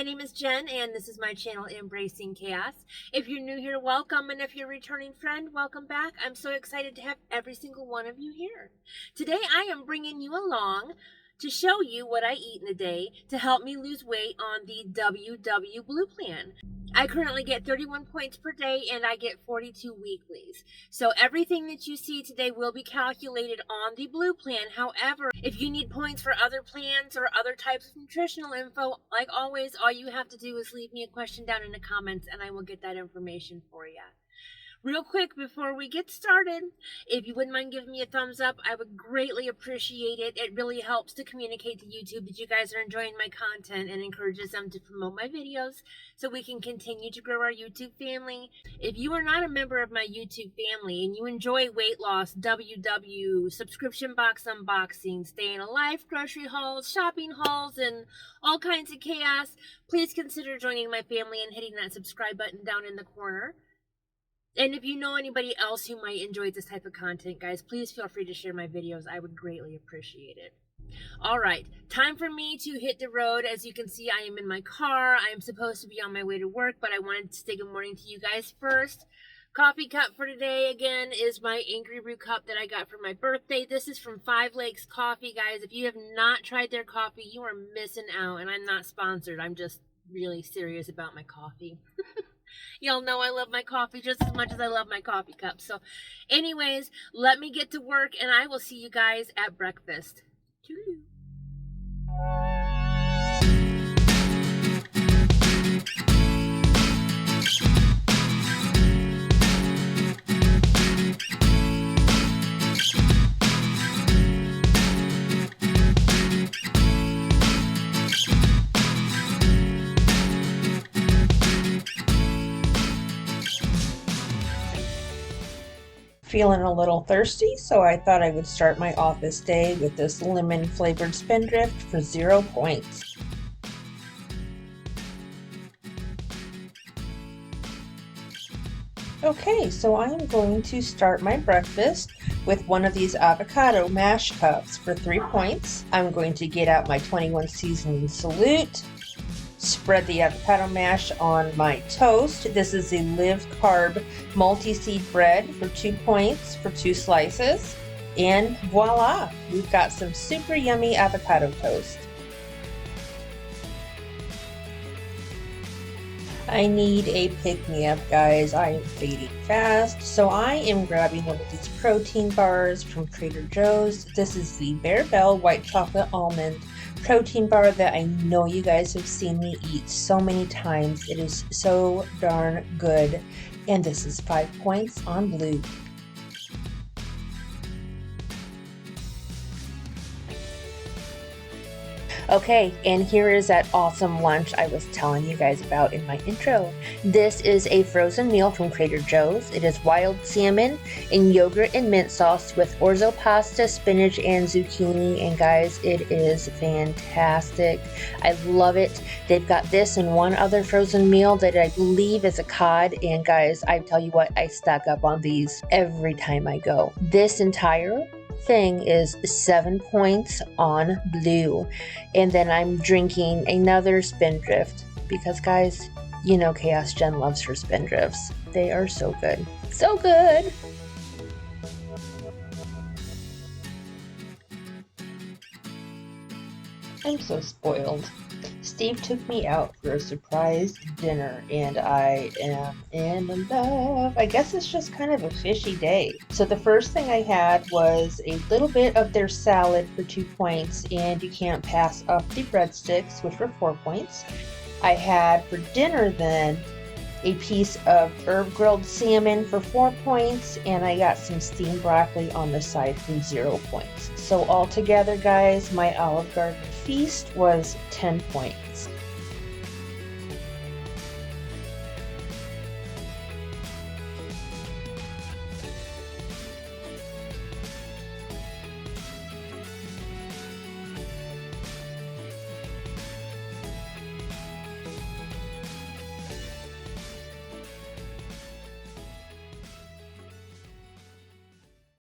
My name is Jen, and this is my channel, Embracing Chaos. If you're new here, welcome, and if you're a returning friend, welcome back. I'm so excited to have every single one of you here. Today, I am bringing you along to show you what I eat in a day to help me lose weight on the WW Blue Plan. I currently get 31 points per day, and I get 42 weeklies. So everything that you see today will be calculated on the Blue Plan. However, if you need points for other plans or other types of nutritional info, like always, all you have to do is leave me a question down in the comments, and I will get that information for you. Real quick, before we get started, if you wouldn't mind giving me a thumbs up, I would greatly appreciate it. It really helps to communicate to YouTube that you guys are enjoying my content and encourages them to promote my videos so we can continue to grow our YouTube family. If you are not a member of my YouTube family and you enjoy weight loss, WW, subscription box unboxing, staying alive, grocery hauls, shopping hauls, and all kinds of chaos, please consider joining my family and hitting that subscribe button down in the corner. And if you know anybody else who might enjoy this type of content, guys, please feel free to share my videos. I would greatly appreciate it. All right, time for me to hit the road. As you can see, I am in my car. I am supposed to be on my way to work, but I wanted to say good morning to you guys first. Coffee cup for today, again, is my Angry Brew cup that I got for my birthday. This is from 5 Lakes Coffee, guys. If you have not tried their coffee, you are missing out, and I'm not sponsored. I'm just really serious about my coffee. Y'all know I love my coffee just as much as I love my coffee cup. So anyways, let me get to work and I will see you guys at breakfast. Toodaloo. Feeling a little thirsty, so I thought I would start my office day with this lemon flavored spindrift for 0 points. Okay, so I am going to start my breakfast with one of these avocado mash cups for 3 points. I'm going to get out my 21 seasoning salute, spread the avocado mash on my toast. This is a Live Carb multi-seed bread for 2 points for 2 slices. And voila, we've got some super yummy avocado toast. I need a pick-me-up, guys. I am fading fast, so I am grabbing one of these protein bars from Trader Joe's. This is the Bear Bell White Chocolate Almond protein bar that I know you guys have seen me eat so many times. It is so darn good, and this is 5 points on Blue. Okay, and here is that awesome lunch I was telling you guys about in my intro. This is a frozen meal from Trader Joe's. It is wild salmon in yogurt and mint sauce with orzo pasta, spinach, and zucchini. And guys, it is fantastic. I love it. They've got this and one other frozen meal that I believe is a cod. And guys, I tell you what, I stock up on these every time I go. This entire thing is 7 points on Blue. And then I'm drinking another spindrift because, guys, you know Chaos Jen loves her spindrifts. They are so good. So good! I'm so spoiled. Steve took me out for a surprise dinner and I am in love. I guess it's just kind of a fishy day. So the first thing I had was a little bit of their salad for 2 points, and you can't pass up the breadsticks, which were 4 points. I had for dinner then a piece of herb grilled salmon for 4 points, and I got some steamed broccoli on the side for 0 points. So altogether, guys, my Olive Garden feast was 10 points.